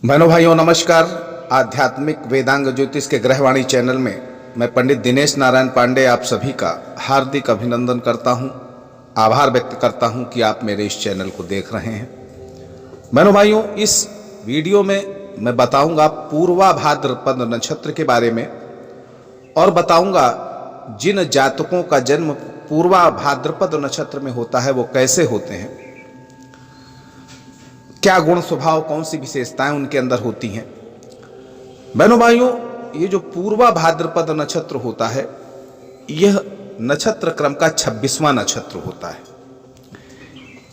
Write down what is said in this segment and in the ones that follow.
बहनों भाइयों नमस्कार। आध्यात्मिक वेदांग ज्योतिष के ग्रहवाणी चैनल में मैं पंडित दिनेश नारायण पांडे आप सभी का हार्दिक अभिनंदन करता हूं, आभार व्यक्त करता हूं कि आप मेरे इस चैनल को देख रहे हैं। बहनों भाइयों, इस वीडियो में मैं बताऊंगा पूर्वा भाद्रपद नक्षत्र के बारे में और बताऊंगा जिन जातकों का जन्म पूर्वा भाद्रपद नक्षत्र में होता है वो कैसे होते हैं, क्या गुण स्वभाव, कौन सी विशेषताएं उनके अंदर होती हैं। बहनों भाइयों, ये जो पूर्वा भाद्रपद नक्षत्र होता है यह नक्षत्र क्रम का 26वां नक्षत्र होता है।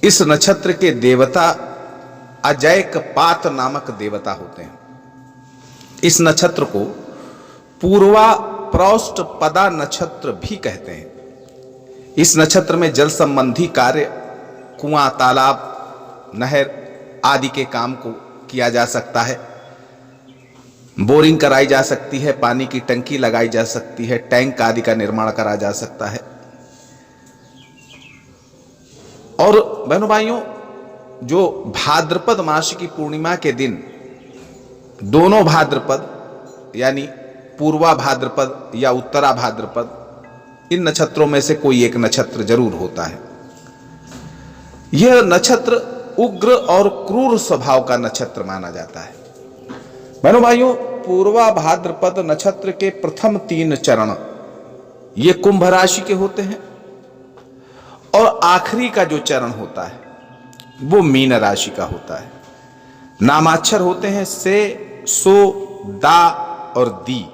इस नक्षत्र के देवता अजैकपात नामक देवता होते हैं। इस नक्षत्र को पूर्वा प्रौष्ट पदा नक्षत्र भी कहते हैं। इस नक्षत्र में जल संबंधी कार्य, कुआं, तालाब, नहर आदि के काम को किया जा सकता है। बोरिंग कराई जा सकती है, पानी की टंकी लगाई जा सकती है, टैंक आदि का निर्माण करा जा सकता है। और बहनों भाइयों, जो भाद्रपद मास की पूर्णिमा के दिन दोनों भाद्रपद यानी पूर्वा भाद्रपद या उत्तरा भाद्रपद, इन नक्षत्रों में से कोई एक नक्षत्र जरूर होता है। यह नक्षत्र उग्र और क्रूर स्वभाव का नक्षत्र माना जाता है। बहनों भाइयों, पूर्वा भाद्रपद नक्षत्र के प्रथम 3 चरण ये कुंभ राशि के होते हैं और आखिरी का जो चरण होता है वो मीन राशि का होता है। नामाक्षर होते हैं से, सो, दा और दी।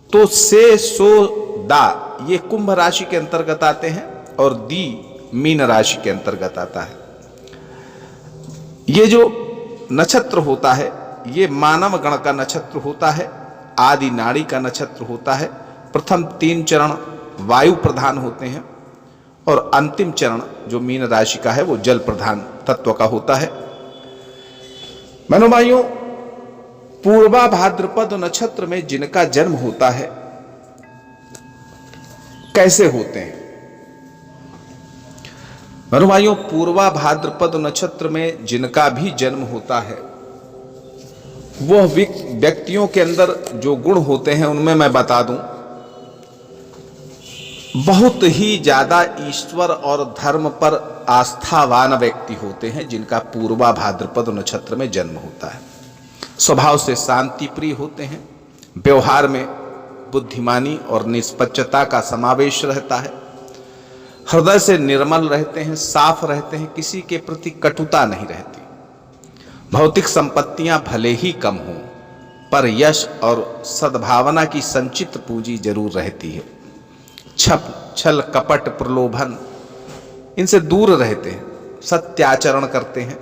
तो से, सो, दा ये कुंभ राशि के अंतर्गत आते हैं और दी मीन राशि के अंतर्गत आता है। ये जो नक्षत्र होता है ये मानव गण का नक्षत्र होता है, आदि नाड़ी का नक्षत्र होता है। प्रथम 3 चरण वायु प्रधान होते हैं और अंतिम चरण जो मीन राशि का है वो जल प्रधान तत्व का होता है। बहनों भाइयों, पूर्वा भाद्रपद नक्षत्र में जिनका जन्म होता है कैसे होते हैं। बहनों भाइयों, पूर्वा भाद्रपद नक्षत्र में जिनका भी जन्म होता है वह व्यक्तियों के अंदर जो गुण होते हैं उनमें मैं बता दूं, बहुत ही ज्यादा ईश्वर और धर्म पर आस्थावान व्यक्ति होते हैं जिनका पूर्वा भाद्रपद नक्षत्र में जन्म होता है। स्वभाव से शांति प्रिय होते हैं, व्यवहार में बुद्धिमानी और निष्पक्षता का समावेश रहता है, हृदय से निर्मल रहते हैं, साफ रहते हैं, किसी के प्रति कटुता नहीं रहती। भौतिक संपत्तियां भले ही कम हों पर यश और सद्भावना की संचित पूंजी जरूर रहती है। छल कपट प्रलोभन इनसे दूर रहते हैं, सत्याचरण करते हैं।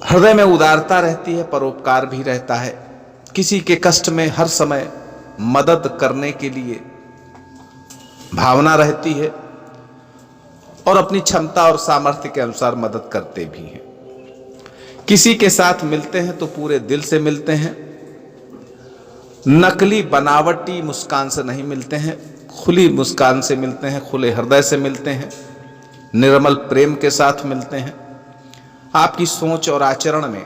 हृदय में उदारता रहती है, परोपकार भी रहता है। किसी के कष्ट में हर समय मदद करने के लिए भावना रहती है और अपनी क्षमता और सामर्थ्य के अनुसार मदद करते भी हैं। किसी के साथ मिलते हैं तो पूरे दिल से मिलते हैं, नकली बनावटी मुस्कान से नहीं मिलते हैं, खुली मुस्कान से मिलते हैं, खुले हृदय से मिलते हैं, निर्मल प्रेम के साथ मिलते हैं। आपकी सोच और आचरण में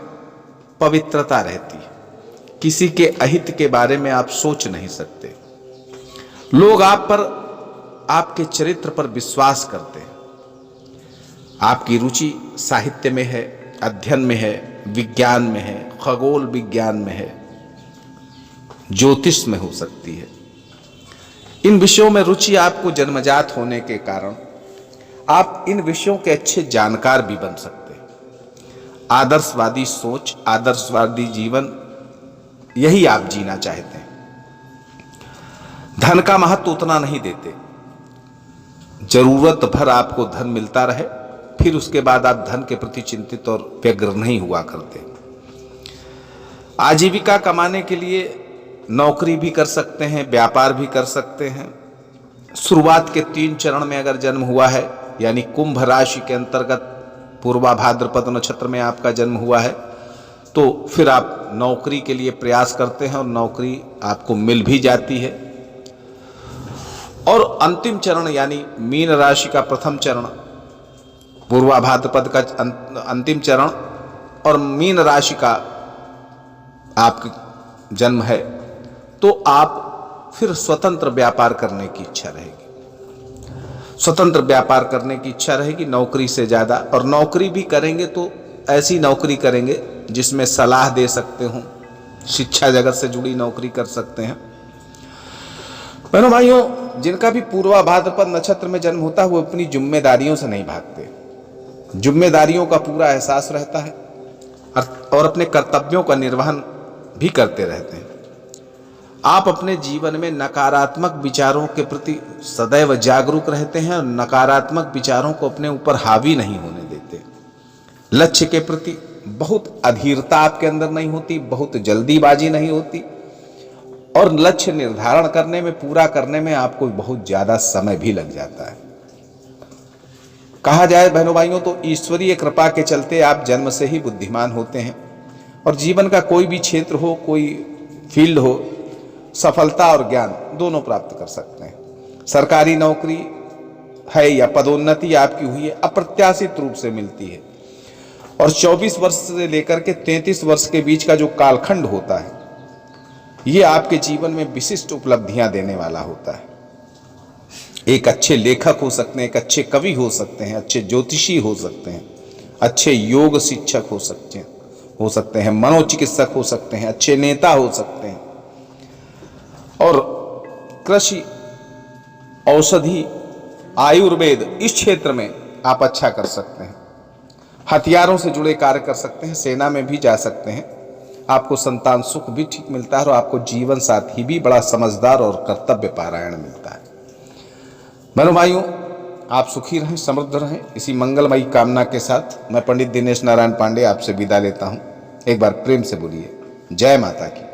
पवित्रता रहती है, किसी के अहित के बारे में आप सोच नहीं सकते। लोग आप पर, आपके चरित्र पर विश्वास करते हैं। आपकी रुचि साहित्य में है, अध्ययन में है, विज्ञान में है, खगोल विज्ञान में है, ज्योतिष में हो सकती है। इन विषयों में रुचि आपको जन्मजात होने के कारण आप इन विषयों के अच्छे जानकार भी बन सकते हैं। आदर्शवादी सोच, आदर्शवादी जीवन यही आप जीना चाहते हैं। धन का महत्व उतना नहीं देते, जरूरत भर आपको धन मिलता रहे, फिर उसके बाद आप धन के प्रति चिंतित और व्यग्र नहीं हुआ करते। आजीविका कमाने के लिए नौकरी भी कर सकते हैं, व्यापार भी कर सकते हैं। शुरुआत के 3 चरण में अगर जन्म हुआ है यानी कुंभ राशि के अंतर्गत पूर्वा भाद्रपद नक्षत्र में आपका जन्म हुआ है तो फिर आप नौकरी के लिए प्रयास करते हैं और नौकरी आपको मिल भी जाती है। और अंतिम चरण यानी मीन राशि का प्रथम चरण, पूर्वा भाद्रपद का अंतिम चरण और मीन राशि का आपका जन्म है तो आप फिर स्वतंत्र व्यापार करने की इच्छा रहेगी। स्वतंत्र व्यापार करने की इच्छा रहेगी नौकरी से ज़्यादा, और नौकरी भी करेंगे तो ऐसी नौकरी करेंगे जिसमें सलाह दे सकते हो, शिक्षा जगत से जुड़ी नौकरी कर सकते हैं। बहनों भाइयों, जिनका भी पूर्वा भाद्रपद नक्षत्र में जन्म होता है वो अपनी जिम्मेदारियों से नहीं भागते, जिम्मेदारियों का पूरा एहसास रहता है और अपने कर्तव्यों का निर्वहन भी करते रहते हैं। आप अपने जीवन में नकारात्मक विचारों के प्रति सदैव जागरूक रहते हैं और नकारात्मक विचारों को अपने ऊपर हावी नहीं होने देते। लक्ष्य के प्रति बहुत अधीरता आपके अंदर नहीं होती, बहुत जल्दीबाजी नहीं होती, और लक्ष्य निर्धारण करने में, पूरा करने में आपको बहुत ज्यादा समय भी लग जाता है। कहा जाए बहनों भाइयों तो ईश्वरीय कृपा के चलते आप जन्म से ही बुद्धिमान होते हैं और जीवन का कोई भी क्षेत्र हो, कोई फील्ड हो, सफलता और ज्ञान दोनों प्राप्त कर सकते हैं। सरकारी नौकरी है या पदोन्नति आपकी हुई है, अप्रत्याशित रूप से मिलती है, और 24 वर्ष से लेकर के 33 वर्ष के बीच का जो कालखंड होता है ये आपके जीवन में विशिष्ट उपलब्धियां देने वाला होता है। एक अच्छे लेखक हो सकते हैं, एक अच्छे कवि हो सकते हैं, अच्छे ज्योतिषी हो सकते हैं, अच्छे योग शिक्षक हो सकते हैं, मनोचिकित्सक हो सकते हैं, अच्छे नेता हो सकते हैं, और कृषि, औषधि, आयुर्वेद इस क्षेत्र में आप अच्छा कर सकते हैं। हथियारों से जुड़े कार्य कर सकते हैं, सेना में भी जा सकते हैं। आपको संतान सुख भी ठीक मिलता है और आपको जीवन साथी भी बड़ा समझदार और कर्तव्य पारायण मिलता है। बहनों भाइयों, आप सुखी रहें, समृद्ध रहें, इसी मंगलमयी कामना के साथ मैं पंडित दिनेश नारायण पांडे आपसे विदा लेता हूं। एक बार प्रेम से बोलिए जय माता की।